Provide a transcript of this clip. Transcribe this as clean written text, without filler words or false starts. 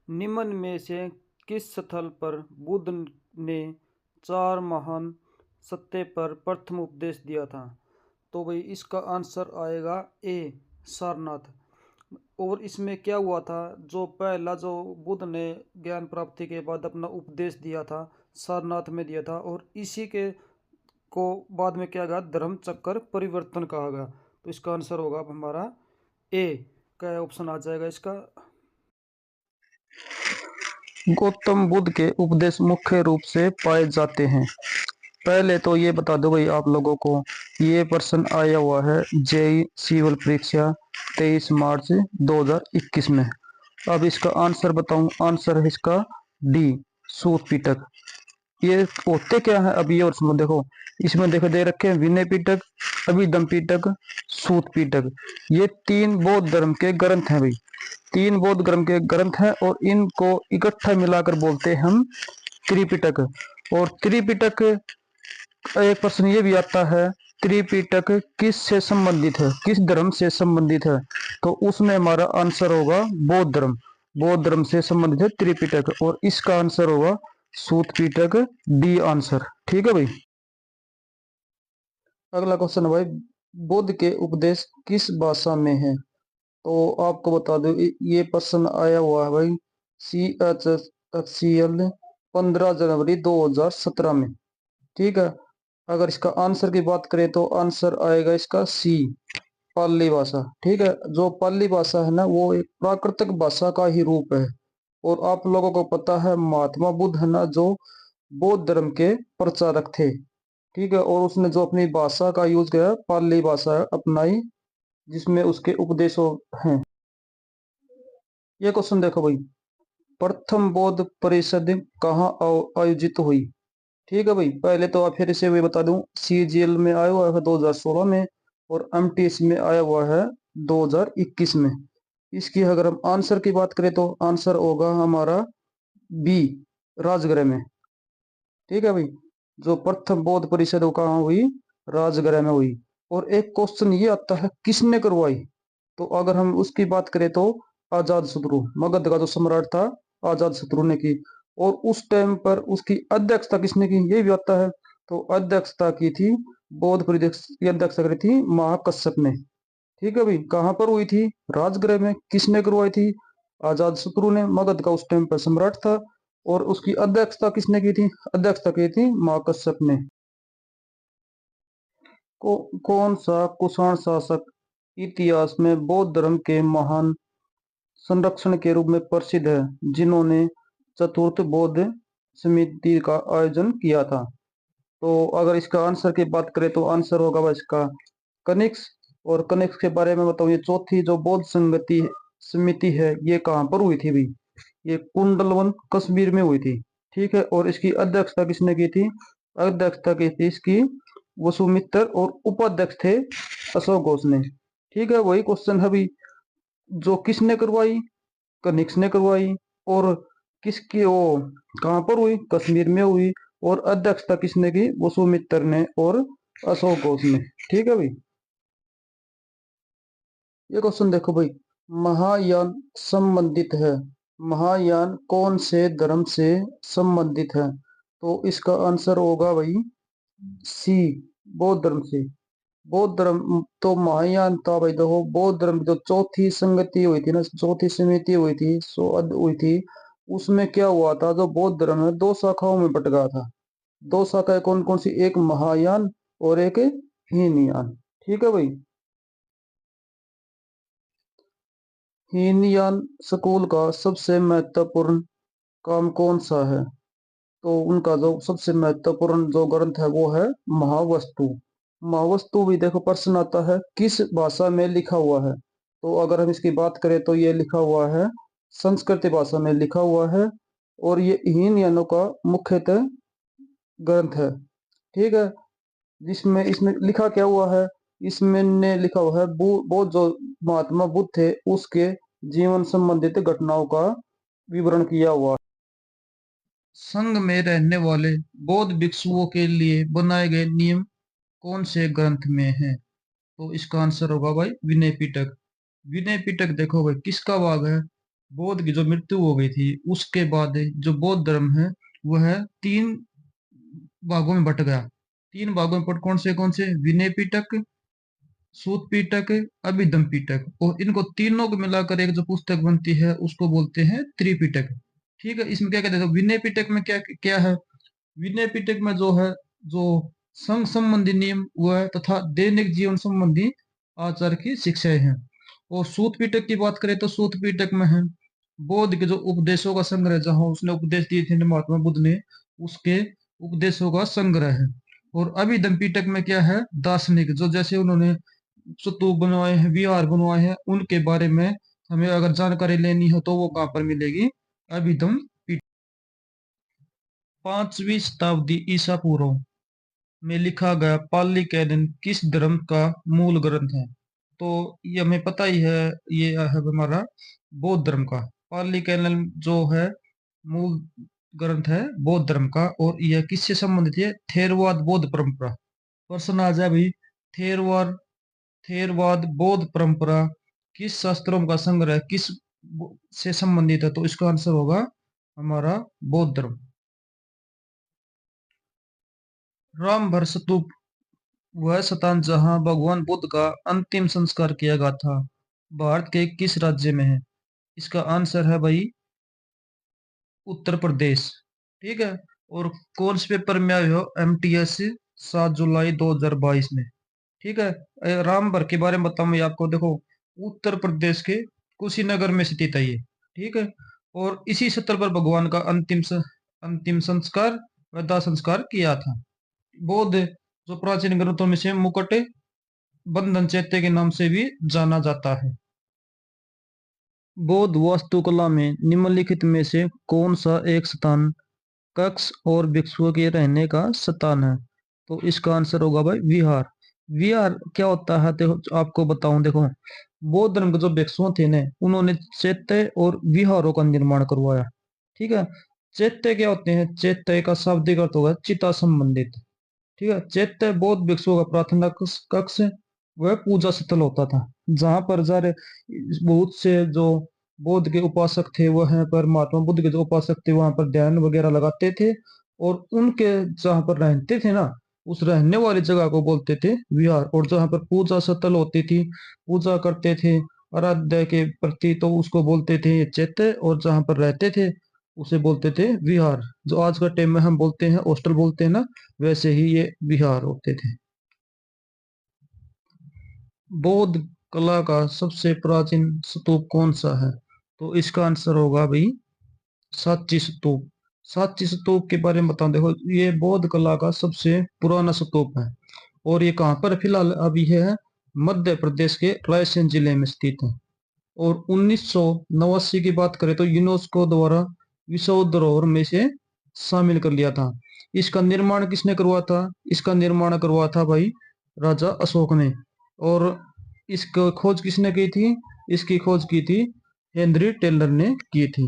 निम्न में से किस स्थल पर बुद्ध ने 4 महान सत्य पर प्रथम उपदेश दिया था? तो भाई इसका आंसर आएगा ए, सारनाथ। और इसमें क्या हुआ था, जो पहला जो बुद्ध ने ज्ञान प्राप्ति के बाद अपना उपदेश दिया था, सारनाथ में दिया था। और इसी के को बाद में क्या कहा, धर्म चक्र परिवर्तन कहा गया। तो इसका आंसर होगा अब हमारा ए, क्या ऑप्शन आ जाएगा इसका। गौतम बुद्ध के उपदेश मुख्य रूप से पाए जाते हैं। पहले तो ये बता दो भाई आप लोगों को, ये प्रश्न आया हुआ है जेई सिविल परीक्षा 23 मार्च 2021 में। अब इसका आंसर बताऊं, आंसर है इसका डी, सूत पिटक। ये होते क्या है अभी, और सुनो देखो, इसमें देखो दे रखे हैं विनय पिटक, अभिधम पिटक, सूत पिटक। ये 3 बौद्ध धर्म के ग्रंथ हैं भाई, 3 बौद्ध धर्म के ग्रंथ हैं और इनको इकट्ठा मिलाकर बोलते हैं हम त्रिपिटक। और त्रिपिटक, एक प्रश्न ये भी आता है, त्रिपिटक किस से संबंधित है, किस धर्म से संबंधित है? तो उसमें हमारा आंसर होगा बौद्ध धर्म। बौद्ध धर्म से संबंधित है त्रिपिटक, और इसका आंसर होगा सूत पिटक, डी आंसर। ठीक है भाई। अगला क्वेश्चन भाई, बुद्ध के उपदेश किस भाषा में है? तो आपको बता दो, ये प्रश्न आया हुआ है भाई सी एच सी एल 15 जनवरी 2017 में। ठीक है। अगर इसका आंसर की बात करें तो आंसर आएगा इसका सी, पाली भाषा। ठीक है। जो पाली भाषा है ना, वो एक प्राकृतिक भाषा का ही रूप है। और आप लोगों को पता है महात्मा बुद्ध है ना, जो बौद्ध धर्म के प्रचारक थे। ठीक है। और उसने जो अपनी भाषा का यूज किया, पाली भाषा अपनाई, जिसमें उसके उपदेशों हैं। ये क्वेश्चन देखो भाई, प्रथम बौद्ध परिषद कहाँ आयोजित हुई? ठीक है भाई। पहले तो आप फिर से मैं बता दूं, सीजीएल में आया हुआ है 2016 में, और एमटीएस में आया हुआ है 2021 में। इसकी अगर हम आंसर की बात करें तो आंसर होगा हमारा बी, राजगृह में। ठीक है भाई। जो प्रथम बौद्ध परिषद वो कहाँ हुई? राजगृह में हुई। और एक क्वेश्चन ये आता है, किसने करवाई? तो अगर हम उसकी बात करें तो आजाद शत्रु, मगध का जो सम्राट था, आजाद शत्रु ने की। और उस टाइम पर उसकी अध्यक्षता किसने की, ये भी आता है। तो अध्यक्षता की थी, बौद्ध परिषद की अध्यक्षता करी थी महाकश्यप ने। ठीक है भाई। कहाँ पर हुई थी? राजगृह में। किसने करवाई थी? आजाद शत्रु ने, मगध का उस टाइम पर सम्राट था। और उसकी अध्यक्षता किसने की थी? अध्यक्षता की थी महाकश्यप ने। कौन सा कुषाण शासक इतिहास में बौद्ध धर्म के महान संरक्षण के रूप में प्रसिद्ध है, जिन्होंने चतुर्थ बौद्ध समिति का आयोजन किया था? तो अगर इसका आंसर की बात करें तो आंसर होगा वह इसका कनिष्क। और कनिष्क के बारे में बताऊं, ये चौथी जो बौद्ध संगति समिति है, ये कहाँ पर हुई थी भाई? ये कुंडलवन कश्मीर में हुई थी। ठीक है। और इसकी अध्यक्षता किसने की थी? अध्यक्षता की थी इसकी वसुमित्र, और उपाध्यक्ष थे अशोक घोष ने। ठीक है। वही क्वेश्चन है अभी, जो किसने करवाई? कनिष्क ने करवाई। और किसकी वो कहाँ पर हुई? कश्मीर में हुई। और अध्यक्षता किसने की? वसुमित्र ने और अशोक घोष ने। ठीक है भाई। ये क्वेश्चन देखो भाई, महायान संबंधित है, महायान कौन से धर्म से संबंधित है? तो इसका आंसर होगा भाई सी, बौद्ध धर्म से। बौद्ध धर्म तो महायान था भाई, देखो बौद्ध धर्म की जो चौथी संगति हुई थी ना, चौथी समिति हुई थी, हुई थी, उसमें क्या हुआ था, जो बौद्ध धर्म है 2 शाखाओं में बट गया था। 2 शाखाएं कौन कौन सी? एक महायान और एक हीनयान। ठीक है भाई। हीनयान स्कूल का सबसे महत्वपूर्ण काम कौन सा है? तो उनका जो सबसे महत्वपूर्ण जो ग्रंथ है वो है महावस्तु। महावस्तु भी देखो प्रश्न आता है, किस भाषा में लिखा हुआ है? तो अगर हम इसकी बात करें तो ये लिखा हुआ है संस्कृत भाषा में लिखा हुआ है। और ये हीनयानों का मुख्यतः ग्रंथ है। ठीक है। जिसमें इसमें लिखा क्या हुआ है? इसमें ने लिखा हुआ है वो जो महात्मा बुद्ध थे उसके जीवन संबंधित घटनाओं का विवरण किया हुआ है। संघ में रहने वाले बौद्ध भिक्षुओं के लिए बनाए गए नियम कौन से ग्रंथ में है? तो इसका आंसर होगा भाई विनय पिटक। विनय पिटक देखो भाई किसका भाग है? बौद्ध की जो मृत्यु हो गई थी उसके बाद जो बौद्ध धर्म है वह तीन भागों में बट गया। तीन भागों में कौन से विनय पिटक, सूत पिटक, अभिधम पिटक, और इनको तीनों को मिलाकर एक जो पुस्तक बनती है उसको बोलते हैं त्रिपिटक। ठीक है, इसमें क्या कहते हैं, विनय पिटक में क्या क्या है, विनय पिटक में जो है, जो संघ संबंधी नियम वह तथा दैनिक जीवन संबंधी आचार की शिक्षाएं हैं। और सूत पिटक की बात करें तो सूत पिटक में है बौद्ध के जो उपदेशों का संग्रह, जहां उसने उपदेश दिए थे महात्मा बुद्ध ने, उसके उपदेशों का संग्रह है। और अभिधम पिटक में क्या है, दार्शनिक, जो जैसे उन्होंने स्तूप बनवाए हैं, विहार बनवाए हैं, उनके बारे में हमें अगर जानकारी लेनी हो तो वो कहाँ पर मिलेगी, अभिधम पिटक। 5वीं शताब्दी ईसा पूर्व में लिखा गया पाली कैनन किस धर्म का मूल ग्रंथ है? तो ये हमें पता ही है, ये है हमारा बौद्ध धर्म का। पाली कैनन जो है मूल ग्रंथ है बौद्ध धर्म का, और यह किससे संबंधित है, थेरवाद बौद्ध परंपरा। प्रश्न आ जाए भाई, थेरवाद थेरवाद बौद्ध परंपरा किस शास्त्रों का संग्रह किस से संबंधित है? तो इसका आंसर होगा हमारा बौद्ध धर्म। रामभर स्तूप वह स्थान जहां भगवान बुद्ध का अंतिम संस्कार किया गया था, भारत के किस राज्य में है? इसका आंसर है भाई उत्तर प्रदेश। ठीक है, और कौन से पेपर में आए हो, एमटीएस 7 जुलाई 2022 में। ठीक है, रामभर के बारे में बताऊं मैं आपको, देखो उत्तर प्रदेश के कुशीनगर में स्थित है ये। ठीक है, और इसी स्थल पर भगवान का अंतिम संस्कार व दाह संस्कार किया था। बौद्ध जो प्राचीन ग्रंथों में से मुकुट बंधन चैत्य के नाम से भी जाना जाता है। बौद्ध वास्तुकला में निम्नलिखित में से कौन सा एक स्थान कक्ष और भिक्षुओं के रहने का स्थान है? तो इसका आंसर होगा भाई विहार। विहार क्या होता है, देखो आपको बताऊं, देखो बौद्ध धर्म के जो भिक्षुओं थे ने, उन्होंने चैत्य और विहारों का निर्माण करवाया। ठीक है, चैत्य क्या होते हैं, चैत्य का शाब्दिक अर्थ होगा चिता संबंधित। ठीक है, चैत्य बौद्ध भिक्षुओं का प्रार्थना कक्ष वह पूजा स्थल होता था, जहां पर जारे बहुत से जो बौद्ध के उपासक थे वह यहाँ पर, महात्मा बुद्ध के जो उपासक थे वहां पर ध्यान वगैरह लगाते थे, और उनके जहां पर रहते थे ना, उस रहने वाली जगह को बोलते थे विहार। और जहां पर पूजा स्थल होती थी, पूजा करते थे आराध्य के प्रति, तो उसको बोलते थे चैत्य, और जहां पर रहते थे उसे बोलते थे विहार। जो आज का टाइम में हम बोलते हैं हॉस्टल बोलते हैं ना, वैसे ही ये विहार होते थे। बौद्ध कला का सबसे प्राचीन स्तूप कौन सा है? तो इसका आंसर होगा भाई सांची स्तूप। सांची स्तूप के बारे में बताऊं, देखो ये बौद्ध कला का सबसे पुराना स्तूप है, और ये कहाँ पर फिलहाल अभी है, मध्य प्रदेश के रायसेन जिले में स्थित है। और 1989 की बात करें तो यूनेस्को द्वारा विश्व धरोहर में से शामिल कर लिया था। इसका निर्माण किसने करवा था? इसका निर्माण करवा था भाई राजा अशोक ने। और इसको खोज किसने की थी? इसकी खोज की थी हेनरी टेलर ने की थी।